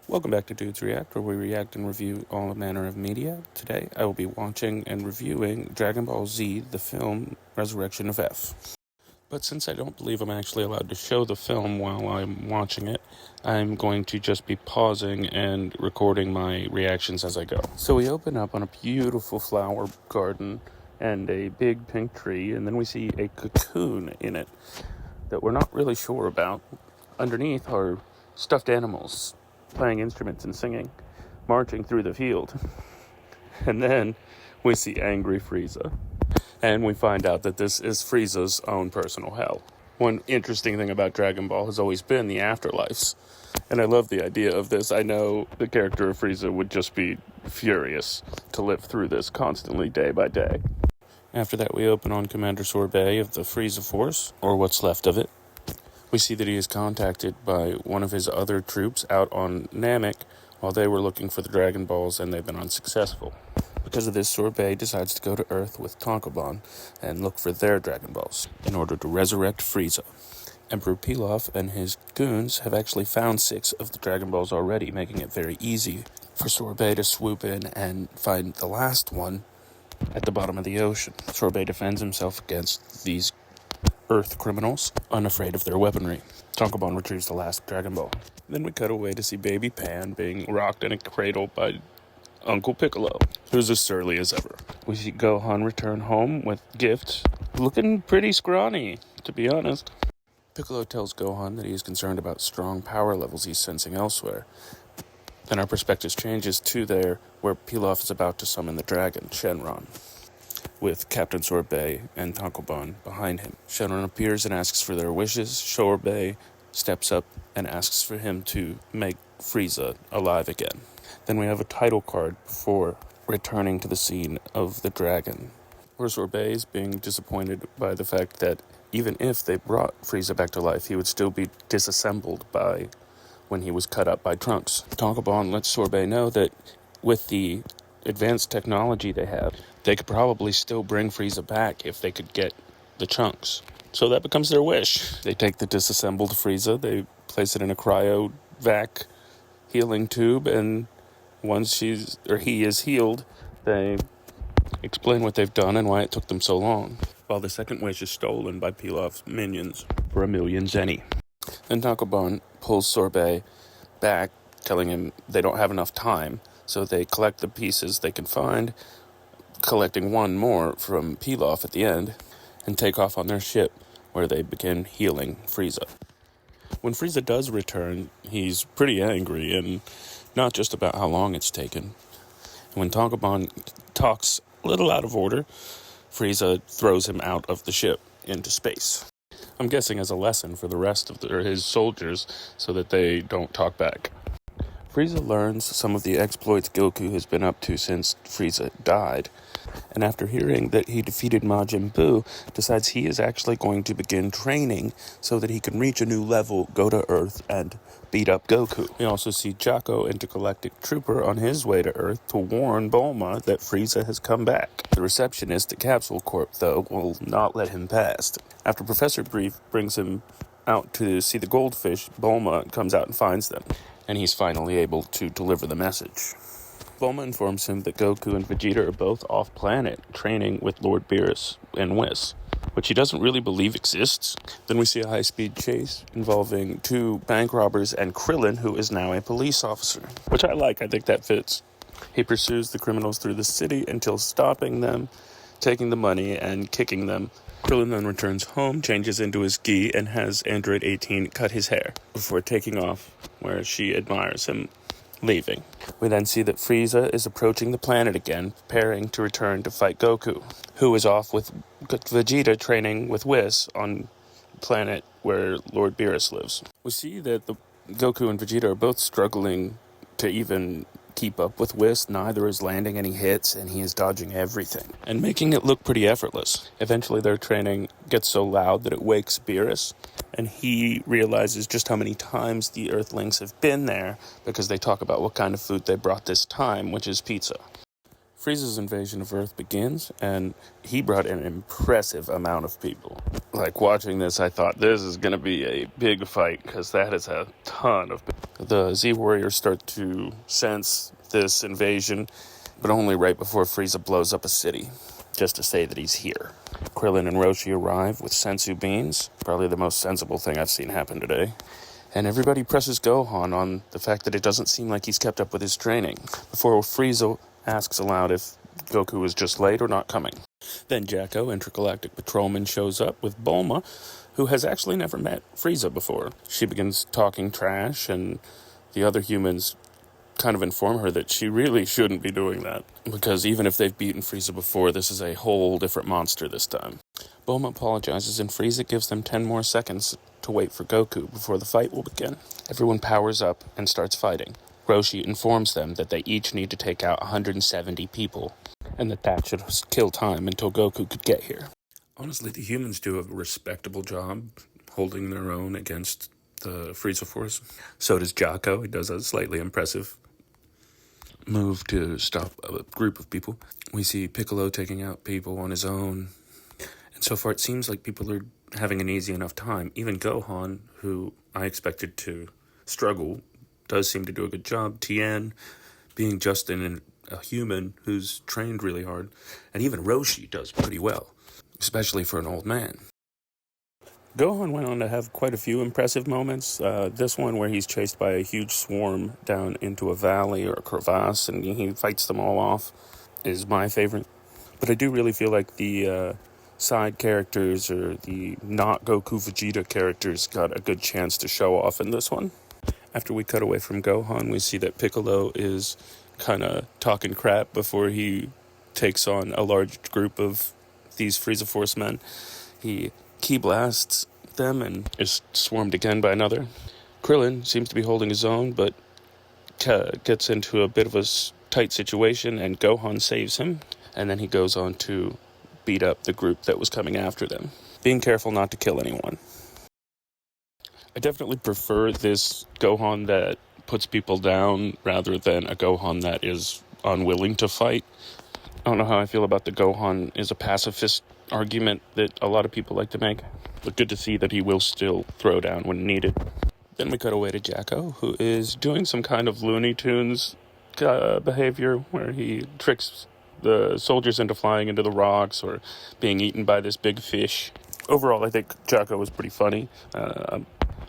Welcome back to Dudes React, where we react and review all manner of media. Today, I will be watching and reviewing Dragon Ball Z, the film Resurrection of F. But since I don't believe I'm actually allowed to show the film while I'm watching it, I'm going to just be pausing and recording my reactions as I go. So we open up on a beautiful flower garden and a big pink tree, and then we see a cocoon in it that we're not really sure about. Underneath are stuffed animals playing instruments and singing, marching through the field. And then we see angry Frieza. And we find out that this is Frieza's own personal hell. One interesting thing about Dragon Ball has always been the afterlives. And I love the idea of this. I know the character of Frieza would just be furious to live through this constantly day by day. After that, we open on Commander Sorbet of the Frieza Force, or what's left of it. We see that he is contacted by one of his other troops out on Namek while they were looking for the Dragon Balls, and they've been unsuccessful. Because of this, Sorbet decides to go to Earth with Tonkabon and look for their Dragon Balls in order to resurrect Frieza. Emperor Pilaf and his goons have actually found 6 of the Dragon Balls already, making it very easy for Sorbet to swoop in and find the last one at the bottom of the ocean. Sorbet defends himself against these Earth criminals, unafraid of their weaponry. Tonkabon retrieves the last Dragon Ball. Then we cut away to see Baby Pan being rocked in a cradle by Uncle Piccolo, who's as surly as ever. We see Gohan return home with gifts, looking pretty scrawny, to be honest. Piccolo tells Gohan that he is concerned about strong power levels he's sensing elsewhere. Then our perspective changes to there, where Pilaf is about to summon the dragon, Shenron, with Captain Sorbet and Tonkabon behind him. Shenron appears and asks for their wishes. Sorbet steps up and asks for him to make Frieza alive again. Then we have a title card before returning to the scene of the dragon, where Sorbet is being disappointed by the fact that even if they brought Frieza back to life, he would still be disassembled by when he was cut up by Trunks. Tonkabon lets Sorbet know that with the advanced technology they have, they could probably still bring Frieza back if they could get the chunks. So that becomes their wish. They take the disassembled Frieza, they place it in a cryovac healing tube, and once he is healed, they explain what they've done and why it took them so long, while the second wish is stolen by Pilaf's minions for 1,000,000 Zenny. Then Tonkabon pulls Sorbet back, telling him they don't have enough time, so they collect the pieces they can find, collecting one more from Pilaf at the end, and take off on their ship, where they begin healing Frieza. When Frieza does return, he's pretty angry, and not just about how long it's taken. When Tonkabon talks a little out of order, Frieza throws him out of the ship into space. I'm guessing as a lesson for the rest of his soldiers, so that they don't talk back. Frieza learns some of the exploits Goku has been up to since Frieza died, and after hearing that he defeated Majin Buu, decides he is actually going to begin training so that he can reach a new level, go to Earth, and beat up Goku. We also see Jocko, Intergalactic Trooper, on his way to Earth to warn Bulma that Frieza has come back. The receptionist at Capsule Corp, though, will not let him past. After Professor Brief brings him out to see the goldfish, Bulma comes out and finds them, and he's finally able to deliver the message. Bulma informs him that Goku and Vegeta are both off-planet, training with Lord Beerus and Whis, which he doesn't really believe exists. Then we see a high-speed chase involving 2 bank robbers and Krillin, who is now a police officer, which I like. I think that fits. He pursues the criminals through the city until stopping them, taking the money, and kicking them. Krillin then returns home, changes into his gi, and has Android 18 cut his hair before taking off, where she admires him leaving. We then see that Frieza is approaching the planet again, preparing to return to fight Goku, who is off with Vegeta training with Whis on the planet where Lord Beerus lives. We see that Goku and Vegeta are both struggling to even keep up with Whis. Neither is landing any hits, and he is dodging everything and making it look pretty effortless. Eventually their training gets so loud that it wakes Beerus, and he realizes just how many times the Earthlings have been there, because they talk about what kind of food they brought this time, which is pizza. Frieza's invasion of Earth begins, and he brought an impressive amount of people. Like, watching this, I thought this is going to be a big fight, because that is a ton of people. The Z-Warriors start to sense this invasion, but only right before Frieza blows up a city, just to say that he's here. Krillin and Roshi arrive with sensu beans, probably the most sensible thing I've seen happen today. And everybody presses Gohan on the fact that it doesn't seem like he's kept up with his training, before Frieza asks aloud if Goku is just late or not coming. Then Jacko, Intergalactic Patrolman, shows up with Bulma, who has actually never met Frieza before. She begins talking trash, and the other humans kind of inform her that she really shouldn't be doing that, because even if they've beaten Frieza before, this is a whole different monster this time. Bulma apologizes, and Frieza gives them 10 more seconds to wait for Goku before the fight will begin. Everyone powers up and starts fighting. Roshi informs them that they each need to take out 170 people, and that should kill time until Goku could get here. Honestly, the humans do a respectable job holding their own against the Frieza Force. So does Jocko. He does a slightly impressive move to stop a group of people. We see Piccolo taking out people on his own, and so far it seems like people are having an easy enough time. Even Gohan, who I expected to struggle, does seem to do a good job. Tien, being just a human who's trained really hard. And even Roshi does pretty well, especially for an old man. Gohan went on to have quite a few impressive moments. This one where he's chased by a huge swarm down into a valley or a crevasse, and he fights them all off, is my favorite. But I do really feel like the side characters, or the not Goku Vegeta characters, got a good chance to show off in this one. After we cut away from Gohan, we see that Piccolo is kind of talking crap before he takes on a large group of these Frieza Force men. He ki blasts them and is swarmed again by another. Krillin seems to be holding his own, but gets into a bit of a tight situation, and Gohan saves him, and then he goes on to beat up the group that was coming after them, being careful not to kill anyone. I definitely prefer this Gohan that puts people down rather than a Gohan that is unwilling to fight. I don't know how I feel about the Gohan is a pacifist argument that a lot of people like to make, but good to see that he will still throw down when needed. Then we cut away to Jacko, who is doing some kind of Looney Tunes behavior where he tricks the soldiers into flying into the rocks or being eaten by this big fish. Overall, I think Jacko was pretty funny.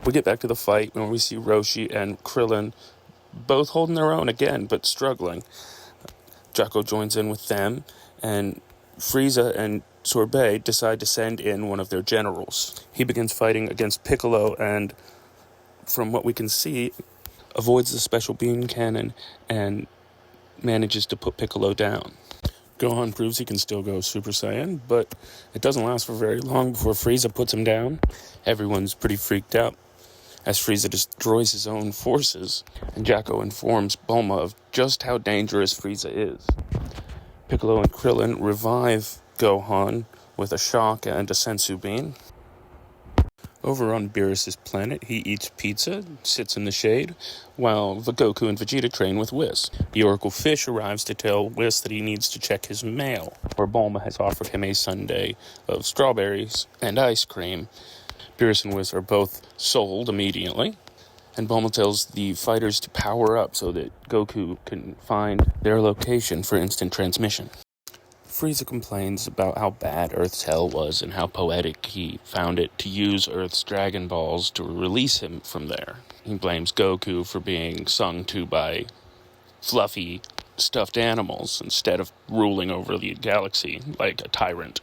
We get back to the fight when we see Roshi and Krillin both holding their own again, but struggling. Jocko joins in with them, and Frieza and Sorbet decide to send in one of their generals. He begins fighting against Piccolo, and from what we can see, avoids the special beam cannon and manages to put Piccolo down. Gohan proves he can still go Super Saiyan, but it doesn't last for very long before Frieza puts him down. Everyone's pretty freaked out as Frieza destroys his own forces, and Jacko informs Bulma of just how dangerous Frieza is. Piccolo and Krillin revive Gohan with a shock and a sensu bean. Over on Beerus's planet, he eats pizza, sits in the shade, while Goku and Vegeta train with Whis. The Oracle Fish arrives to tell Whis that he needs to check his mail, where Bulma has offered him a sundae of strawberries and ice cream. Beerus and Whis are both sold immediately, and Bulma tells the fighters to power up so that Goku can find their location for instant transmission. Frieza complains about how bad Earth's hell was and how poetic he found it to use Earth's Dragon Balls to release him from there. He blames Goku for being sung to by fluffy, stuffed animals instead of ruling over the galaxy like a tyrant.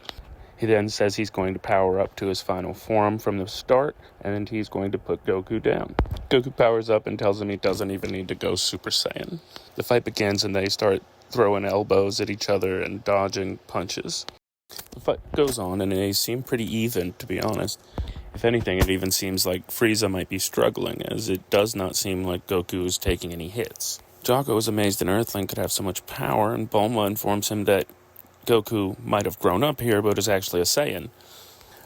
He then says he's going to power up to his final form from the start, and he's going to put Goku down. Goku powers up and tells him he doesn't even need to go Super Saiyan. The fight begins, and they start throwing elbows at each other and dodging punches. The fight goes on, and they seem pretty even, to be honest. If anything, it even seems like Frieza might be struggling, as it does not seem like Goku is taking any hits. Jocko is amazed an Earthling could have so much power, and Bulma informs him that Goku might have grown up here, but is actually a Saiyan.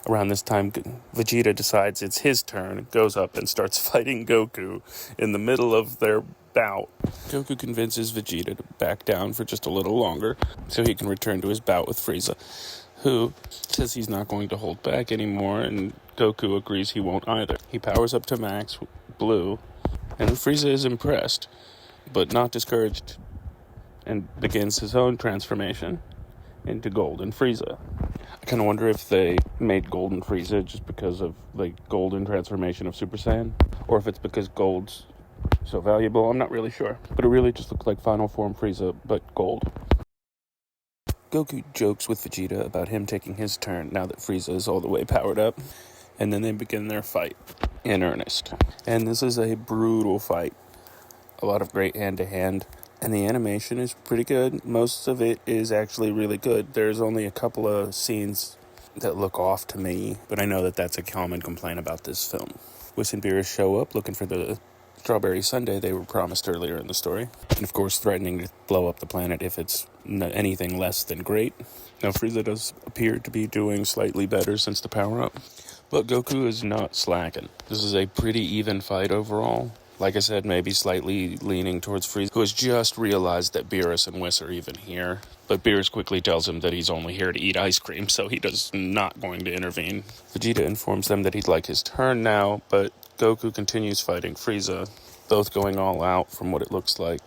Around this time, Vegeta decides it's his turn, goes up and starts fighting Goku in the middle of their bout. Goku convinces Vegeta to back down for just a little longer so he can return to his bout with Frieza, who says he's not going to hold back anymore, and Goku agrees he won't either. He powers up to max blue, and Frieza is impressed, but not discouraged, and begins his own transformation into Golden Frieza. I kind of wonder if they made Golden Frieza just because of the golden transformation of Super Saiyan, or if it's because gold's so valuable. I'm not really sure, but it really just looks like Final Form Frieza, but gold. Goku jokes with Vegeta about him taking his turn now that Frieza is all the way powered up, and then they begin their fight in earnest. And this is a brutal fight. A lot of great hand-to-hand, and the animation is pretty good. Most of it is actually really good. There's only a couple of scenes that look off to me, but I know that that's a common complaint about this film. Whis and Beerus show up looking for the strawberry sundae they were promised earlier in the story, and of course threatening to blow up the planet if it's anything less than great. Now Frieza does appear to be doing slightly better since the power-up, but Goku is not slacking. This is a pretty even fight overall. Like I said, maybe slightly leaning towards Frieza, who has just realized that Beerus and Whis are even here. But Beerus quickly tells him that he's only here to eat ice cream, so he does not going to intervene. Vegeta informs them that he'd like his turn now, but Goku continues fighting Frieza, both going all out from what it looks like.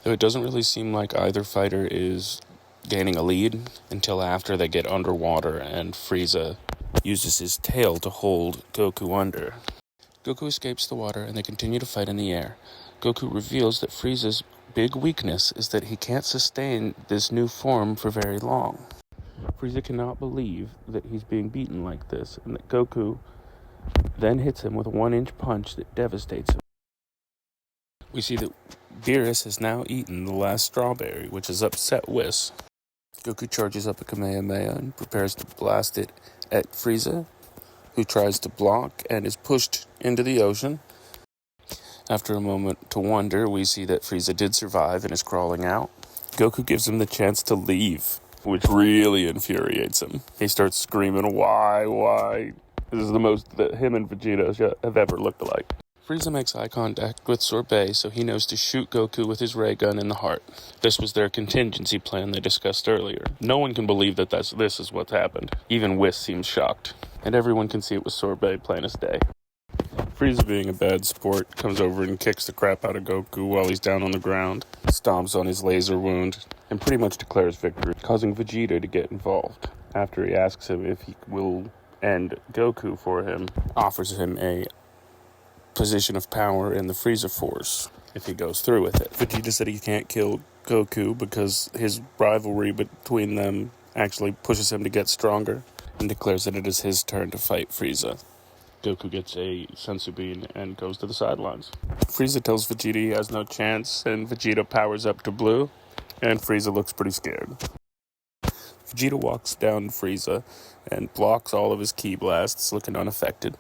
Though it doesn't really seem like either fighter is gaining a lead until after they get underwater and Frieza uses his tail to hold Goku under. Goku escapes the water and they continue to fight in the air. Goku reveals that Frieza's big weakness is that he can't sustain this new form for very long. Frieza cannot believe that he's being beaten like this, and that Goku then hits him with a 1-inch punch that devastates him. We see that Beerus has now eaten the last strawberry, which has upset Whis. Goku charges up a Kamehameha and prepares to blast it at Frieza, who tries to block and is pushed into the ocean. After a moment to wonder, we see that Frieza did survive and is crawling out. Goku gives him the chance to leave, which really infuriates him. He starts screaming, why? This is the most that him and Vegeta have ever looked alike. Frieza makes eye contact with Sorbet, so he knows to shoot Goku with his ray gun in the heart. This was their contingency plan they discussed earlier. No one can believe that this is what's happened. Even Whis seems shocked, and everyone can see it was Sorbet plain as day. Frieza, being a bad sport, comes over and kicks the crap out of Goku while he's down on the ground, stomps on his laser wound, and pretty much declares victory, causing Vegeta to get involved. After he asks him if he will end Goku for him, offers him a position of power in the Frieza Force if he goes through with it. Vegeta said he can't kill Goku because his rivalry between them actually pushes him to get stronger, and declares that it is his turn to fight Frieza. Goku gets a senzu bean and goes to the sidelines. Frieza tells Vegeta he has no chance, and Vegeta powers up to blue, and Frieza looks pretty scared. Vegeta walks down Frieza and blocks all of his ki blasts, looking unaffected.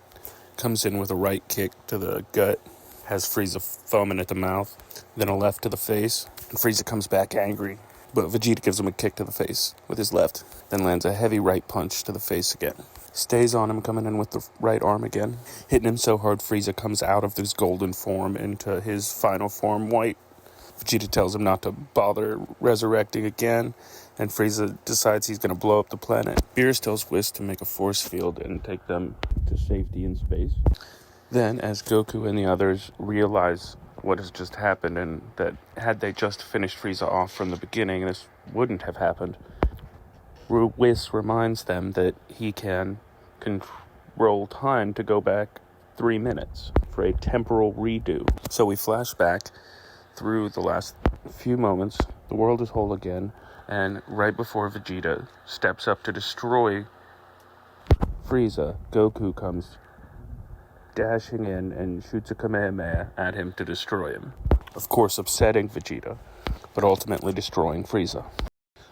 Comes in with a right kick to the gut, has Frieza foaming at the mouth, then a left to the face, and Frieza comes back angry, but Vegeta gives him a kick to the face with his left, then lands a heavy right punch to the face again. Stays on him, coming in with the right arm again, hitting him so hard Frieza comes out of his golden form into his final form, white. Vegeta tells him not to bother resurrecting again, and Frieza decides he's going to blow up the planet. Beerus tells Whis to make a force field and take them to safety in space. Then, as Goku and the others realize what has just happened, and that had they just finished Frieza off from the beginning, this wouldn't have happened, Whis reminds them that he can control time to go back 3 minutes for a temporal redo. So we flash back through the last few moments. The world is whole again, and right before Vegeta steps up to destroy Frieza, Goku comes dashing in and shoots a Kamehameha at him to destroy him. Of course, upsetting Vegeta, but ultimately destroying Frieza,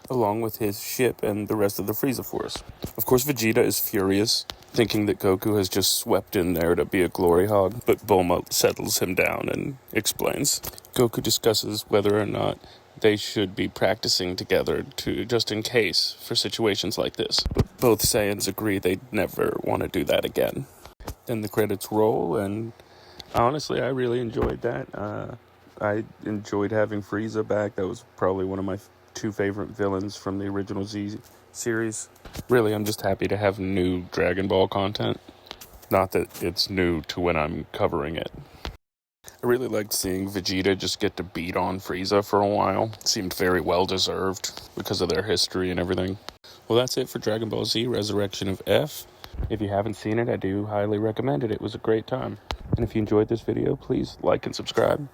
along with his ship and the rest of the Frieza Force. Of course, Vegeta is furious, thinking that Goku has just swept in there to be a glory hog, but Bulma settles him down and explains. Goku discusses whether or not they should be practicing together just in case for situations like this. But both Saiyans agree they'd never want to do that again. Then the credits roll, and honestly, I really enjoyed that. I enjoyed having Frieza back. That was probably one of my two favorite villains from the original Z series. Really, I'm just happy to have new Dragon Ball content. Not that it's new to when I'm covering it. I really liked seeing Vegeta just get to beat on Frieza for a while. It seemed very well deserved because of their history and everything. Well, that's it for Dragon Ball Z Resurrection of F. If you haven't seen it, I do highly recommend it. It was a great time. And if you enjoyed this video, please like and subscribe.